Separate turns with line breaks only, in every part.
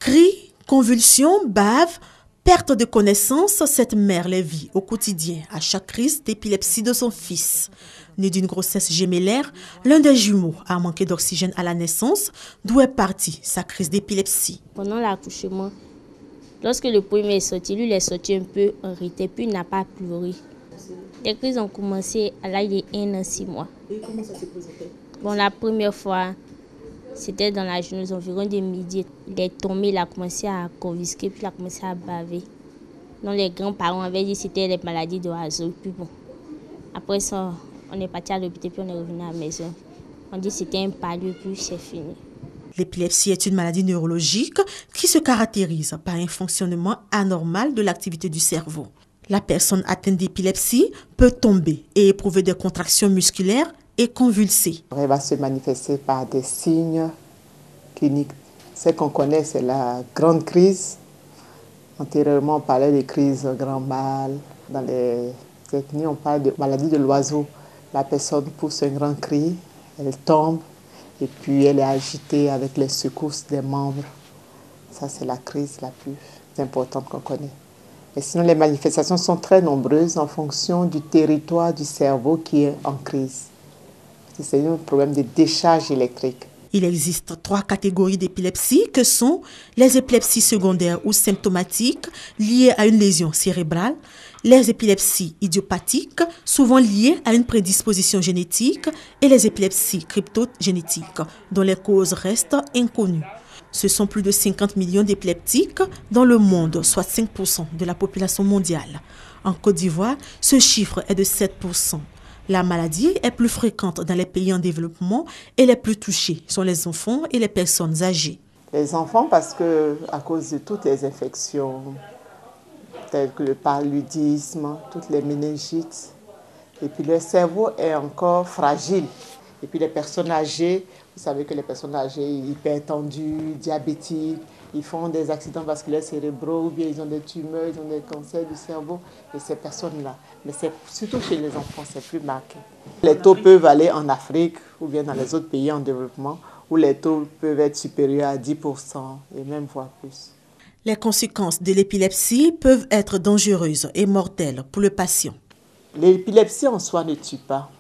Cris, convulsions, bave, perte de connaissance, cette mère les vit au quotidien à chaque crise d'épilepsie de son fils. Né d'une grossesse gémellaire, l'un des jumeaux a manqué d'oxygène à la naissance, d'où est partie sa crise d'épilepsie.
Pendant l'accouchement, lorsque le premier est sorti, lui il est sorti un peu irrité, puis il n'a pas pleuré. Les crises ont commencé à l'âge de 1 an, 6 mois.
Et comment ça s'est présenté?
Bon, la première fois, c'était dans la journée, environ de midi. Il est tombé, il a commencé à convulser, puis il a commencé à baver. Donc les grands-parents avaient dit que c'était les maladies d'oiseaux. Puis bon, après ça, on est parti à l'hôpital, puis on est revenu à la maison. On dit que c'était un palud, puis c'est fini.
L'épilepsie est une maladie neurologique qui se caractérise par un fonctionnement anormal de l'activité du cerveau. La personne atteinte d'épilepsie peut tomber et éprouver des contractions musculaires et convulser.
Elle va se manifester par des signes cliniques. Ce qu'on connaît, c'est la grande crise. Antérieurement, on parlait des crises grand mal. Dans les techniques, on parle de maladie de l'oiseau. La personne pousse un grand cri, elle tombe et puis elle est agitée avec les secousses des membres. Ça, c'est la crise la plus importante qu'on connaît. Et sinon, les manifestations sont très nombreuses en fonction du territoire du cerveau qui est en crise. C'est un problème de décharge électrique.
Il existe 3 catégories d'épilepsie que sont les épilepsies secondaires ou symptomatiques liées à une lésion cérébrale, les épilepsies idiopathiques, souvent liées à une prédisposition génétique, et les épilepsies cryptogénétiques, dont les causes restent inconnues. Ce sont plus de 50 millions d'épileptiques dans le monde, soit 5% de la population mondiale. En Côte d'Ivoire, ce chiffre est de 7%. La maladie est plus fréquente dans les pays en développement et les plus touchés sont les enfants et les personnes âgées.
Les enfants, parce que à cause de toutes les infections, telles que le paludisme, toutes les méningites, et puis le cerveau est encore fragile. Et puis les personnes âgées, vous savez que les personnes âgées, hypertendues, diabétiques, ils font des accidents vasculaires cérébraux, ou bien ils ont des tumeurs, ils ont des cancers du cerveau, et ces personnes-là. Mais c'est surtout chez les enfants, c'est plus marqué. Les taux peuvent aller en Afrique, ou bien dans les autres pays en développement, où les taux peuvent être supérieurs à 10%, et même voire plus.
Les conséquences de l'épilepsie peuvent être dangereuses et mortelles pour le patient.
L'épilepsie en soi ne tue pas.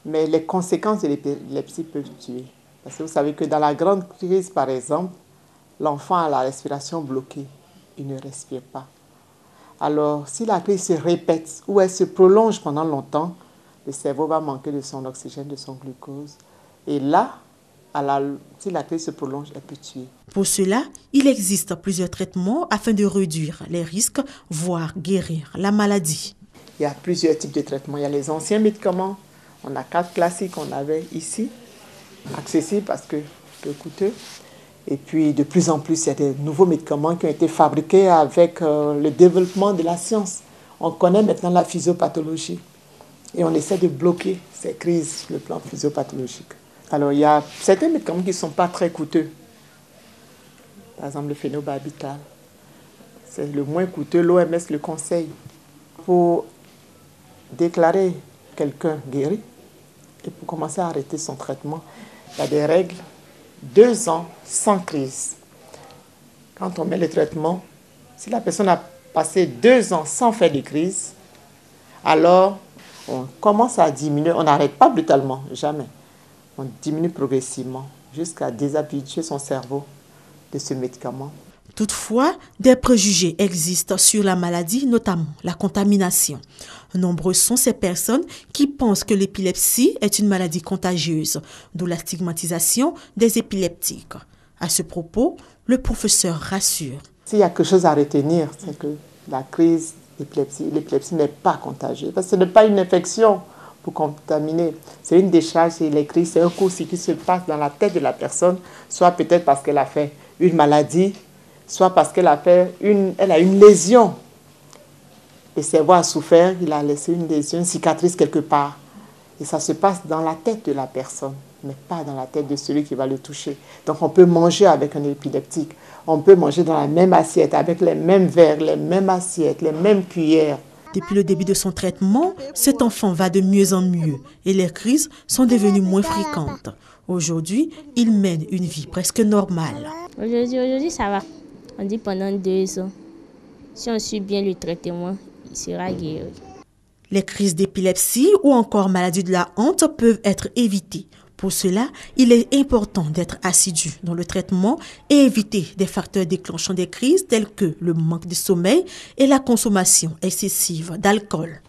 Mais les conséquences de l'épilepsie peuvent tuer. Parce que vous savez que dans la grande crise, par exemple, l'enfant a la respiration bloquée. Il ne respire pas. Alors, si la crise se répète ou elle se prolonge pendant longtemps, le cerveau va manquer de son oxygène, de son glucose. Et là, si la crise se prolonge, elle peut tuer.
Pour cela, il existe plusieurs traitements afin de réduire les risques, voire guérir la maladie.
Il y a plusieurs types de traitements. Il y a les anciens médicaments. On a 4 classiques qu'on avait ici, accessibles parce que peu coûteux. Et puis, de plus en plus, il y a des nouveaux médicaments qui ont été fabriqués avec le développement de la science. On connaît maintenant la physiopathologie et on essaie de bloquer ces crises sur le plan physiopathologique. Alors, il y a certains médicaments qui ne sont pas très coûteux. Par exemple, le phénobarbital. C'est le moins coûteux, l'OMS le conseille. Pour déclarer quelqu'un guéri, et pour commencer à arrêter son traitement, il y a des règles. 2 ans sans crise. Quand on met le traitement, si la personne a passé 2 ans sans faire de crise, alors on commence à diminuer, on n'arrête pas brutalement, jamais. On diminue progressivement jusqu'à déshabituer son cerveau de ce médicament.
Toutefois, des préjugés existent sur la maladie, notamment la contamination. Nombreux sont ces personnes qui pensent que l'épilepsie est une maladie contagieuse, d'où la stigmatisation des épileptiques. À ce propos, le professeur rassure.
S'il y a quelque chose à retenir, c'est que la crise d'épilepsie, l'épilepsie n'est pas contagieuse, parce que ce n'est pas une infection pour contaminer. C'est une décharge électrique, c'est un court-circuit qui se passe dans la tête de la personne, soit peut-être parce qu'elle a fait une maladie, soit parce qu'elle a une lésion. Le cerveau a souffert, il a laissé une lésion, une cicatrice quelque part. Et ça se passe dans la tête de la personne, mais pas dans la tête de celui qui va le toucher. Donc on peut manger avec un épileptique, on peut manger dans la même assiette, avec les mêmes verres, les mêmes assiettes, les mêmes cuillères.
Depuis le début de son traitement, cet enfant va de mieux en mieux et les crises sont devenues moins fréquentes. Aujourd'hui, il mène une vie presque normale.
Aujourd'hui, ça va. On dit pendant 2 ans. Si on suit bien le traitement, il sera guéri.
Les crises d'épilepsie ou encore maladies de la honte peuvent être évitées. Pour cela, il est important d'être assidu dans le traitement et éviter des facteurs déclenchant des crises tels que le manque de sommeil et la consommation excessive d'alcool.